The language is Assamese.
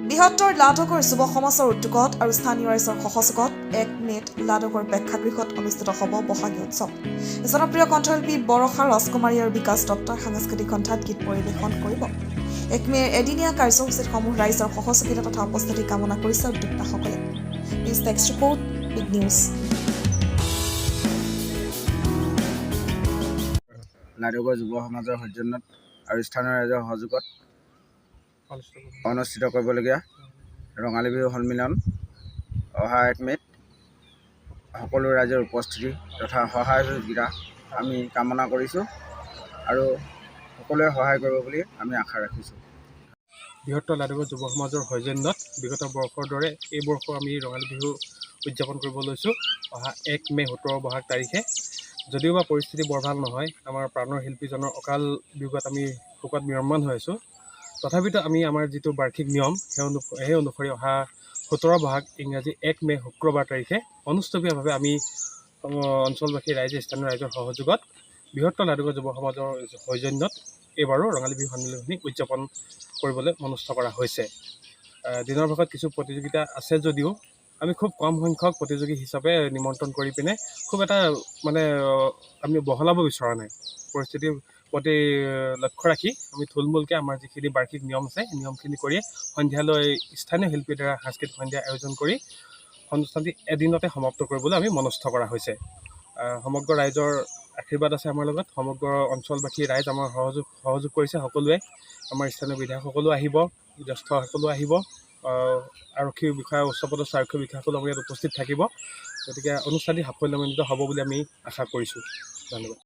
বৃহত্তৰ লাডকৰ যুৱ সমাজৰ উদ্যোগত আৰু স্থানীয় ৰাইজৰ সহযোগত 1 মে'ত লাডকৰ প্ৰেক্ষাগৃহত অনুষ্ঠিত হ'ব বহাগী উৎসৱ। জনপ্ৰিয় কণ্ঠশিল্পী বৰষা ৰাজকুমাৰী আৰু বিকাশ দত্তই সাংস্কৃতিক সন্ধ্যাত গীত পৰিৱেশন কৰিব। 1 মে'ৰ এদিনীয়া কাৰ্যসূচীতসমূহ ৰাইজৰ সহযোগিতা তথা উপস্থিতি কামনা কৰিছে উদ্যোক্তাসকলে। News text report, big news. লাডকৰ যুৱ সমাজৰ সৌজন্যত আৰু স্থানীয় ৰাইজৰ সহযোগত অনুষ্ঠিত কৰিবলগীয়া ৰঙালী বিহু সন্মিলন অহা 1 মে'ত সকলো ৰাইজৰ উপস্থিতি তথা সহায় সহযোগিতা আমি কামনা কৰিছোঁ আৰু সকলোৱে সহায় কৰিব বুলি আমি আশা ৰাখিছোঁ। বৃহত্তৰ লাডকৰ যুৱ সমাজৰ সৌজন্যত বিগত বৰ্ষৰ দৰে এই বৰ্ষ আমি ৰঙালী বিহু উদযাপন কৰিব লৈছোঁ অহা 1 মে' 17 বহাগ তাৰিখে। যদিও বা পৰিস্থিতি বৰ ভাল নহয়, আমাৰ প্ৰাণৰ শিল্পীজনৰ অকাল বিয়োগত আমি শোকত বিৰম্মান হৈ আছোঁ, তথাপিতো আমি আমাৰ যিটো বাৰ্ষিক নিয়ম সেই অনুসৰি অহা 17 বহাগ ইংৰাজী 1 মে' শুক্ৰবাৰ তাৰিখে অনুষ্ঠৱীয়ভাৱে আমি অঞ্চলবাসী ৰাইজে স্থানীয় ৰাইজৰ সহযোগত বৃহত্তৰ লাডকৰ যুৱ সমাজৰ সৌজন্যত এইবাৰো ৰঙালী বিহু সন্মিলনখিনি উদযাপন কৰিবলৈ মনস্থ কৰা হৈছে। দিনৰ ভাগত কিছু প্ৰতিযোগিতা আছে যদিও আমি খুব কম সংখ্যক প্ৰতিযোগী হিচাপে নিমন্ত্ৰণ কৰি পিনে খুব এটা আমি বহলাব বিচৰা নাই। পৰিস্থিতিৰ প্ৰতি লক্ষ্য ৰাখি আমি থুলমূলকৈ আমাৰ যিখিনি বাৰ্ষিক নিয়ম আছে সেই নিয়মখিনি কৰি সন্ধিয়ালৈ স্থানীয় শিল্পীৰ দ্বাৰা সাংস্কৃতিক সন্ধ্যা আয়োজন কৰি অনুষ্ঠানটি এদিনতে সমাপ্ত কৰিবলৈ আমি মনস্থ কৰা হৈছে। সমগ্ৰ ৰাইজৰ আশীৰ্বাদ আছে আমাৰ লগত। সমগ্ৰ অঞ্চলবাসী ৰাইজ আমাৰ সহযোগ কৰিছে। সকলোৱে আমাৰ স্থানীয় বিধায়কসকলো আহিব, জ্যেষ্ঠসকলো আহিব, আৰক্ষী বিষয়া উচ্চপদস্থ আৰক্ষী বিষয়াসকলো আমাৰ ইয়াত উপস্থিত থাকিব। গতিকে অনুষ্ঠানটি সাফল্যমণ্ডিত হ'ব বুলি আমি আশা কৰিছোঁ। ধন্যবাদ।